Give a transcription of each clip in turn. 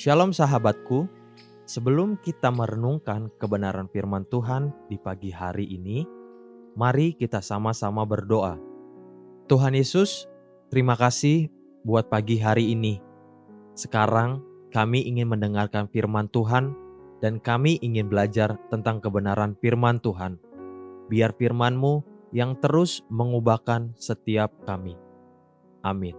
Shalom sahabatku, sebelum kita merenungkan kebenaran firman Tuhan di pagi hari ini, mari kita sama-sama berdoa. Tuhan Yesus, terima kasih buat pagi hari ini. Sekarang kami ingin mendengarkan firman Tuhan dan kami ingin belajar tentang kebenaran firman Tuhan. Biar firman-Mu yang terus mengubahkan setiap kami. Amin.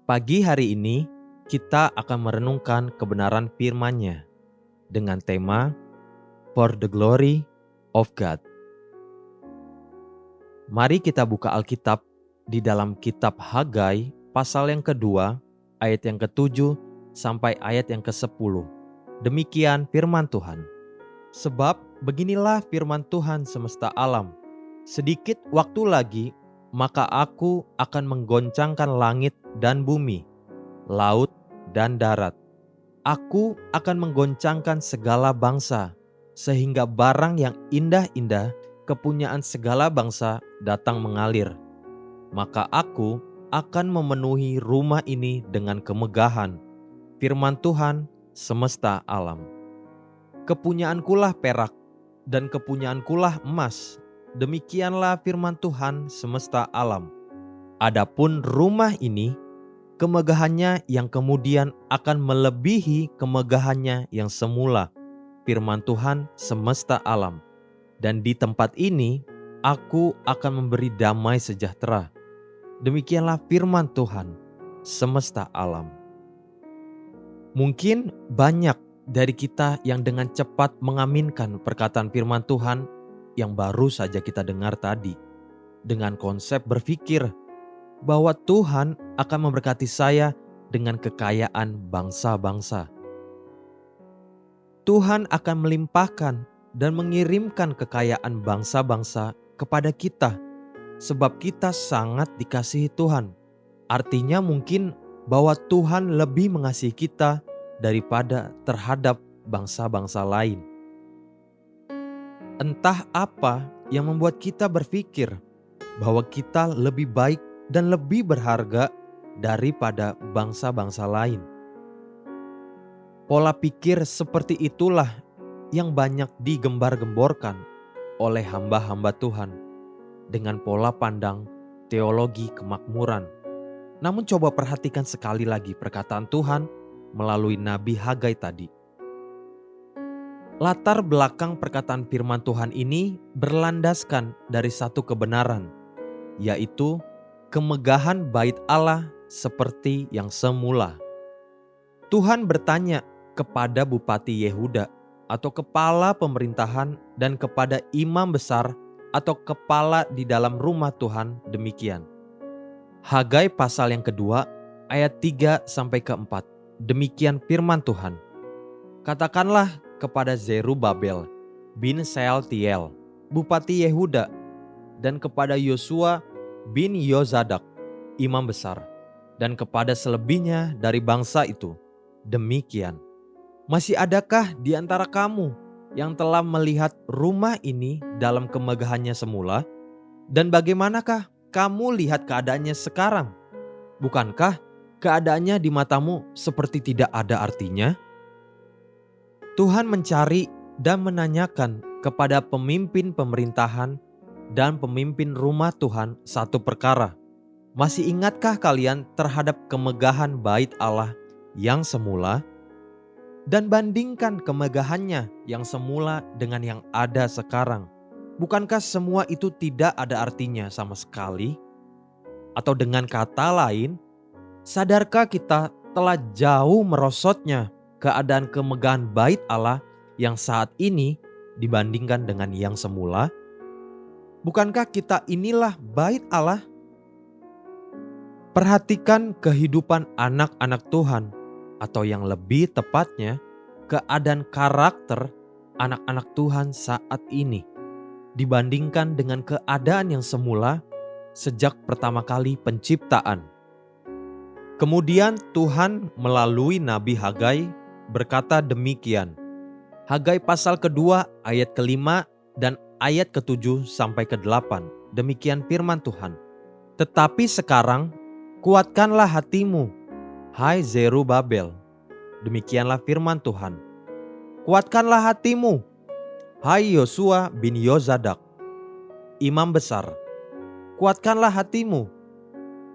Pagi hari ini kita akan merenungkan kebenaran firman-Nya dengan tema For the Glory of God. Mari kita buka Alkitab di dalam kitab Hagai pasal yang kedua, ayat yang ke-7 sampai ayat yang ke-10. Demikian firman Tuhan. Sebab beginilah firman Tuhan semesta alam. Sedikit waktu lagi, maka aku akan menggoncangkan langit dan bumi, laut dan darat. Aku akan menggoncangkan segala bangsa, sehingga barang yang indah-indah kepunyaan segala bangsa datang mengalir. Maka aku akan memenuhi rumah ini dengan kemegahan, firman Tuhan semesta alam. Kepunyaankulah perak, dan kepunyaankulah emas. Demikianlah firman Tuhan semesta alam. Adapun rumah ini, kemegahannya yang kemudian akan melebihi kemegahannya yang semula, firman Tuhan semesta alam. Dan di tempat ini, aku akan memberi damai sejahtera. Demikianlah firman Tuhan semesta alam. Mungkin banyak dari kita yang dengan cepat mengaminkan perkataan firman Tuhan yang baru saja kita dengar tadi, dengan konsep berpikir bahwa Tuhan akan memberkati saya dengan kekayaan bangsa-bangsa. Tuhan akan melimpahkan dan mengirimkan kekayaan bangsa-bangsa kepada kita, sebab kita sangat dikasihi Tuhan. Artinya mungkin bahwa Tuhan lebih mengasihi kita daripada terhadap bangsa-bangsa lain. Entah apa yang membuat kita berpikir bahwa kita lebih baik dan lebih berharga daripada bangsa-bangsa lain. Pola pikir seperti itulah yang banyak digembar-gemborkan oleh hamba-hamba Tuhan dengan pola pandang teologi kemakmuran. Namun coba perhatikan sekali lagi perkataan Tuhan melalui Nabi Hagai tadi. Latar belakang perkataan firman Tuhan ini berlandaskan dari satu kebenaran, yaitu kemegahan bait Allah seperti yang semula. Tuhan bertanya kepada Bupati Yehuda atau kepala pemerintahan dan kepada imam besar atau kepala di dalam rumah Tuhan demikian. Hagai pasal yang kedua ayat 3 sampai ke 4. Demikian firman Tuhan. Katakanlah kepada Zerubabel bin Sealtiel, Bupati Yehuda, dan kepada Yosua bin Yozadak, imam besar, dan kepada selebihnya dari bangsa itu, demikian. Masih adakah di antara kamu yang telah melihat rumah ini dalam kemegahannya semula? Dan bagaimanakah kamu lihat keadaannya sekarang? Bukankah keadaannya di matamu seperti tidak ada artinya? Tuhan mencari dan menanyakan kepada pemimpin pemerintahan dan pemimpin rumah Tuhan satu perkara. Masih ingatkah kalian terhadap kemegahan bait Allah yang semula? Dan bandingkan kemegahannya yang semula dengan yang ada sekarang. Bukankah semua itu tidak ada artinya sama sekali? Atau dengan kata lain, sadarkah kita telah jauh merosotnya keadaan kemegahan bait Allah yang saat ini dibandingkan dengan yang semula? Bukankah kita inilah bait Allah? Perhatikan kehidupan anak-anak Tuhan, atau yang lebih tepatnya, keadaan karakter anak-anak Tuhan saat ini dibandingkan dengan keadaan yang semula sejak pertama kali penciptaan. Kemudian Tuhan melalui Nabi Hagai berkata demikian. Hagai pasal kedua ayat ke-5 dan ayat ke-7 sampai ke-8. Demikian firman Tuhan. Tetapi sekarang kuatkanlah hatimu, hai Zerubabel, Demikianlah firman Tuhan. Kuatkanlah hatimu, hai Yosua bin Yozadak, imam besar. Kuatkanlah hatimu,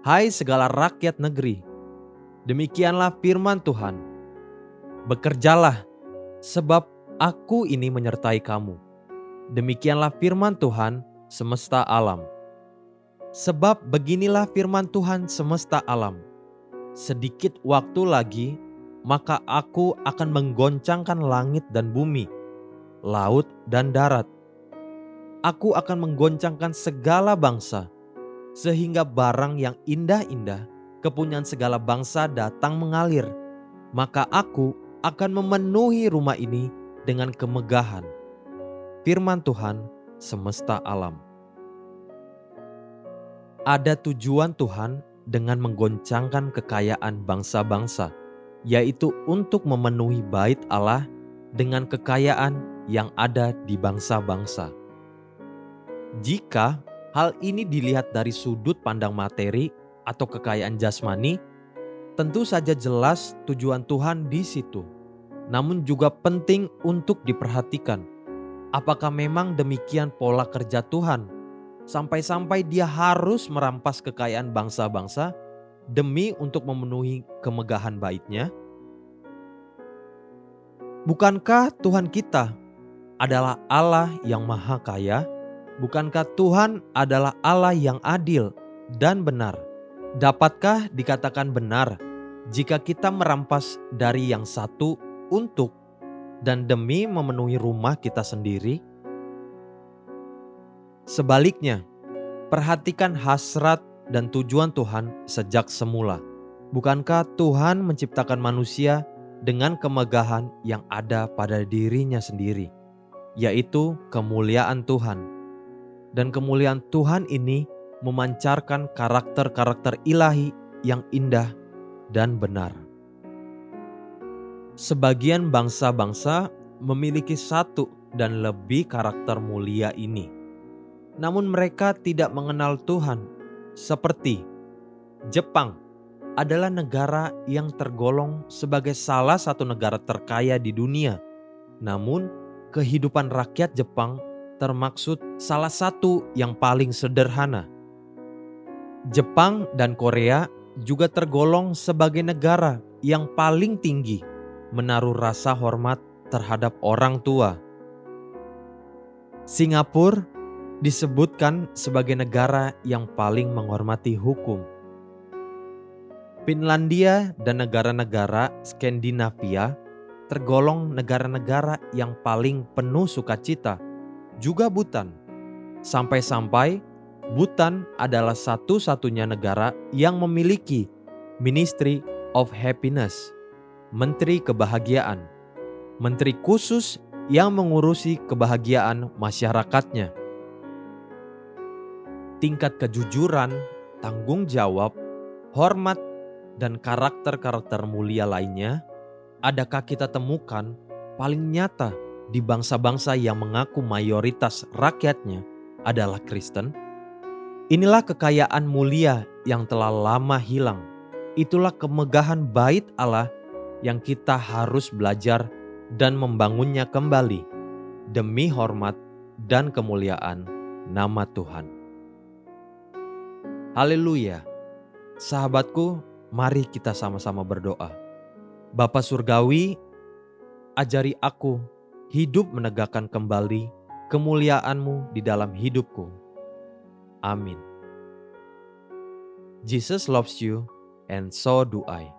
hai segala rakyat negeri. Demikianlah firman Tuhan. Bekerjalah, sebab aku ini menyertai kamu. Demikianlah firman Tuhan semesta alam. Sebab beginilah firman Tuhan semesta alam. Sedikit waktu lagi, maka aku akan menggoncangkan langit dan bumi, laut dan darat. Aku akan menggoncangkan segala bangsa, sehingga barang yang indah-indah, kepunyaan segala bangsa datang mengalir. Maka aku akan memenuhi rumah ini dengan kemegahan. Firman Tuhan semesta alam. Ada tujuan Tuhan dengan menggoncangkan kekayaan bangsa-bangsa, yaitu untuk memenuhi bait Allah dengan kekayaan yang ada di bangsa-bangsa. Jika hal ini dilihat dari sudut pandang materi atau kekayaan jasmani, tentu saja jelas tujuan Tuhan di situ. Namun juga penting untuk diperhatikan, apakah memang demikian pola kerja Tuhan? Sampai-sampai dia harus merampas kekayaan bangsa-bangsa demi untuk memenuhi kemegahan bait-Nya? Bukankah Tuhan kita adalah Allah yang maha kaya? Bukankah Tuhan adalah Allah yang adil dan benar? Dapatkah dikatakan benar jika kita merampas dari yang satu untuk dan demi memenuhi rumah kita sendiri? Sebaliknya, perhatikan hasrat dan tujuan Tuhan sejak semula. Bukankah Tuhan menciptakan manusia dengan kemegahan yang ada pada dirinya sendiri, yaitu kemuliaan Tuhan. Dan kemuliaan Tuhan ini memancarkan karakter-karakter ilahi yang indah dan benar. Sebagian bangsa-bangsa memiliki satu dan lebih karakter mulia ini. Namun mereka tidak mengenal Tuhan. Seperti Jepang adalah negara yang tergolong sebagai salah satu negara terkaya di dunia. Namun kehidupan rakyat Jepang termaksud salah satu yang paling sederhana. Jepang dan Korea juga tergolong sebagai negara yang paling tinggi menaruh rasa hormat terhadap orang tua. Singapura disebutkan sebagai negara yang paling menghormati hukum. Finlandia dan negara-negara Skandinavia tergolong negara-negara yang paling penuh sukacita. Juga Bhutan. Sampai-sampai Bhutan adalah satu-satunya negara yang memiliki Ministry of Happiness, Menteri Kebahagiaan, menteri khusus yang mengurusi kebahagiaan masyarakatnya. Tingkat kejujuran, tanggung jawab, hormat, dan karakter-karakter mulia lainnya, adakah kita temukan paling nyata di bangsa-bangsa yang mengaku mayoritas rakyatnya adalah Kristen? Inilah kekayaan mulia yang telah lama hilang. Itulah kemegahan bait Allah yang kita harus belajar dan membangunnya kembali demi hormat dan kemuliaan nama Tuhan. Haleluya. Sahabatku, mari kita sama-sama berdoa. Bapa Surgawi, ajari aku hidup menegakkan kembali kemuliaan-Mu di dalam hidupku. Amin. Jesus loves you and so do I.